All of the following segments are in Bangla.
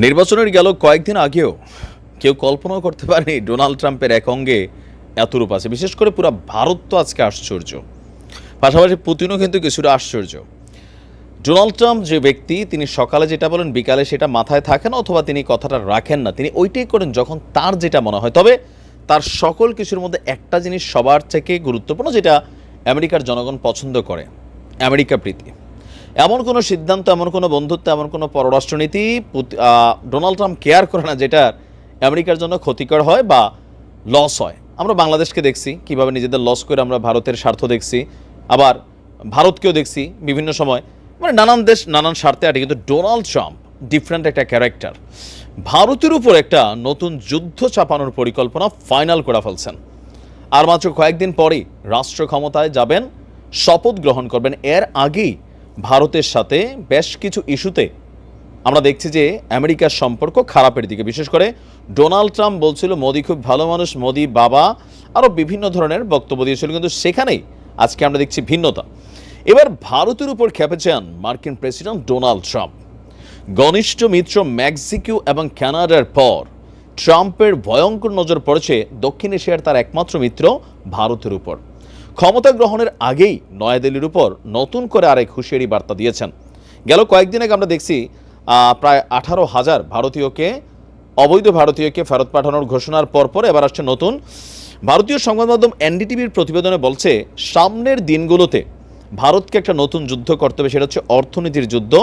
নির্বাচনের গেল কয়েকদিন আগেও কেউ কল্পনাও করতে পারেনি ডোনাল্ড ট্রাম্পের এক অঙ্গে এত রূপ আছে। বিশেষ করে পুরো ভারত তো আজকে আশ্চর্য, পাশাপাশি পুতিনও কিন্তু কিছুটা আশ্চর্য। ডোনাল্ড ট্রাম্প যে ব্যক্তি, তিনি সকালে যেটা বলেন বিকালে সেটা মাথায় থাকে না, অথবা তিনি কথাটা রাখেন না, তিনি ওইটাই করেন যখন তার যেটা মনে হয়। তবে তার সকল কিছুর মধ্যে একটা জিনিস সবার থেকে গুরুত্বপূর্ণ, যেটা আমেরিকার জনগণ পছন্দ করে, আমেরিকা প্রীতি। এমন কোনো সিদ্ধান্ত, এমন কোনো বন্ধুত্ব, এমন কোনো পররাষ্ট্রনীতি ডোনাল্ড ট্রাম্প কেয়ার করে না যেটা আমেরিকার জন্য ক্ষতিকর হয় বা লস হয়। আমরা বাংলাদেশকে দেখছি কিভাবে নিজেদের লস করে আমরা ভারতের স্বার্থ দেখছি, আবার ভারতকেও দেখছি বিভিন্ন সময়, মানে নানান দেশ নানান স্বার্থে আটে। কিন্তু ডোনাল্ড ট্রাম্প ডিফারেন্ট একটা ক্যারেক্টার। ভারতের উপর একটা নতুন যুদ্ধ চাপানোর পরিকল্পনা ফাইনাল করে ফেলছেন। আর মাত্র কয়েকদিন পরেই রাষ্ট্র ক্ষমতায় যাবেন, শপথ গ্রহণ করবেন। এর আগেই ভারতের সাথে বেশ কিছু ইস্যুতে আমরা দেখছি যে আমেরিকার সম্পর্ক খারাপের দিকে। বিশেষ করে ডোনাল্ড ট্রাম্প বলছিল মোদি খুব ভালো মানুষ, মোদি বাবা, আরও বিভিন্ন ধরনের বক্তব্য দিয়েছিল, কিন্তু সেখানেই আজকে আমরা দেখছি ভিন্নতা। এবার ভারতের উপর খেপেছেন মার্কিন প্রেসিডেন্ট ডোনাল্ড ট্রাম্প। ঘনিষ্ঠ মিত্র মেক্সিকো এবং কানাডার পর ট্রাম্পের ভয়ঙ্কর নজর পড়েছে দক্ষিণ এশিয়ার তার একমাত্র মিত্র ভারতের উপর। ক্ষমতা গ্রহণের আগেই নয়াদিল্লির উপর নতুন করে আরেক হুঁশিয়ারি বার্তা দিয়েছেন। গেল কয়েকদিন আগে আমরা দেখছি প্রায় 18,000 ভারতীয়কে, অবৈধ ভারতীয়কে ফেরত পাঠানোর ঘোষণার পরপর এবার আসছে নতুন। ভারতীয় সংবাদ মাধ্যম এনডিটিভির প্রতিবেদনে বলছে, সামনের দিনগুলোতে ভারতকে একটা নতুন যুদ্ধ করতে হবে, সেটা হচ্ছে অর্থনীতির যুদ্ধ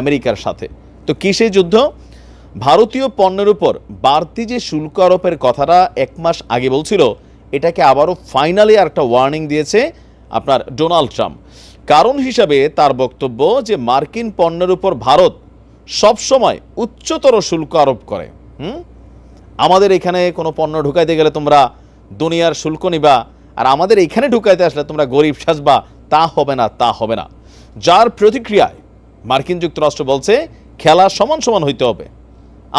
আমেরিকার সাথে। তো কী সেই যুদ্ধ? ভারতীয় পণ্যের উপর বাড়তি যে শুল্ক আরোপের কথাটা এক মাস আগে বলছিল, এটাকে আবারও ফাইনালি আর একটা ওয়ার্নিং দিয়েছে আপনার ডোনাল্ড ট্রাম্প। কারণ হিসাবে তার বক্তব্য যে মার্কিন পণ্যের উপর ভারত সবসময় উচ্চতর শুল্ক আরোপ করে। আমাদের এখানে কোনো পণ্য ঢুকাইতে গেলে তোমরা দুনিয়ার শুল্ক নিবা, আর আমাদের এখানে ঢুকাইতে আসলে তোমরা গরিব সাজবা, তা হবে না, তা হবে না। যার প্রতিক্রিয়ায় মার্কিন যুক্তরাষ্ট্র বলছে খেলা সমান সমান হইতে হবে।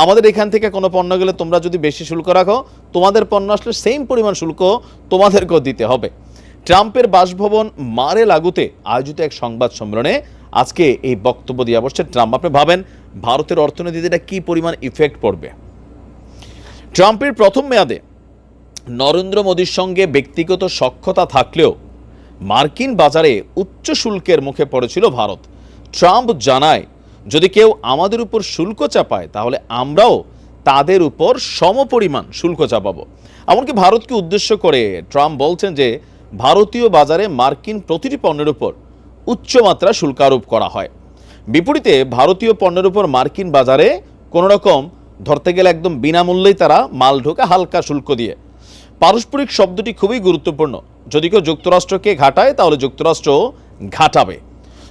আমাদের এখান থেকে কোনো পণ্য গেলে তোমরা যদি বেশি শুল্ক রাখো, তোমাদের পণ্য আসলে সেম পরিমাণ শুল্ক তোমাদেরকেও দিতে হবে। ট্রাম্পের বাসভবন মারে লাগুতে আয়োজিত এক সংবাদ সম্মেলনে আজকে এই বক্তব্য দিয়ে বসছে ট্রাম্প। আপনি ভাবেন ভারতের অর্থনীতিতে কী পরিমাণ ইফেক্ট পড়বে। ট্রাম্পের প্রথম মেয়াদে নরেন্দ্র মোদীর সঙ্গে ব্যক্তিগত সখ্যতা থাকলেও মার্কিন বাজারে উচ্চ শুল্কের মুখে পড়েছিল ভারত। ট্রাম্প জানায়, যদি কেউ আমাদের উপর শুল্ক চাপায় তাহলে আমরাও তাদের উপর সমপরিমাণ শুল্ক চাপাবো। এমনকি ভারতকে উদ্দেশ্য করে ট্রাম্প বলছেন যে ভারতীয় বাজারে মার্কিন প্রতিটি পণ্যের উপর উচ্চমাত্রা শুল্ক আরোপ করা হয়। বিপরীতে ভারতীয় পণ্যের উপর মার্কিন বাজারে কোনো রকম ধরতে গেলে একদম বিনামূল্যেই তারা মাল ঢোকা হালকা শুল্ক দিয়ে। পারস্পরিক শব্দটি খুবই গুরুত্বপূর্ণ। যদি কেউ যুক্তরাষ্ট্রকে ঘাটায় তাহলে যুক্তরাষ্ট্র ঘাটাবে।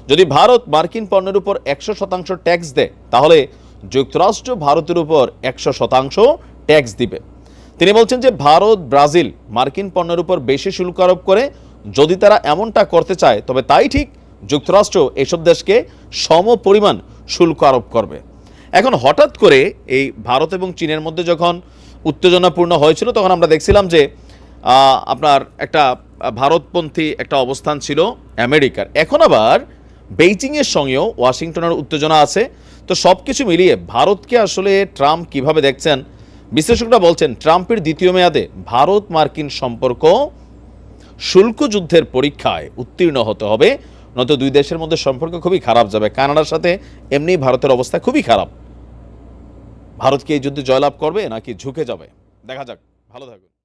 যদি ভারত মার্কিন পণ্যের উপর 100% ট্যাক্স দেয়, তাহলে যুক্তরাষ্ট্র ভারতের উপর 100% ট্যাক্স দিবে। তিনি বলছেন যে ভারত, ব্রাজিল মার্কিন পণ্যের উপর বেশি শুল্ক আরোপ করে। যদি তারা এমনটা করতে চায় তবে তাই ঠিক, যুক্তরাষ্ট্র এসব দেশকে সম পরিমাণ শুল্ক আরোপ করবে। এখন হঠাৎ করে এই ভারত এবং চীনের মধ্যে যখন উত্তেজনাপূর্ণ হয়েছিল, তখন আমরা দেখছিলাম যে আপনার একটা ভারতপন্থী একটা অবস্থান ছিল আমেরিকার। এখন আবার বেইজিংয়ের সঙ্গেও ওয়াশিংটনের উত্তেজনা আছে। তো সব কিছু মিলিয়ে ভারতকে আসলে ট্রাম্প কিভাবে দেখছেন, বিশ্লেষকরা বলছেন ট্রাম্পের দ্বিতীয় মেয়াদে ভারত মার্কিন সম্পর্ক শুল্ক যুদ্ধের পরীক্ষায় উত্তীর্ণ হতে হবে, নয়তো দুই দেশের মধ্যে সম্পর্ক খুবই খারাপ যাবে। কানাডার সাথে এমনি ভারতের অবস্থা খুবই খারাপ। ভারত কি এই যুদ্ধে জয়লাভ করবে নাকি ঝুঁকে যাবে, দেখা যাক। ভালো থাকুন।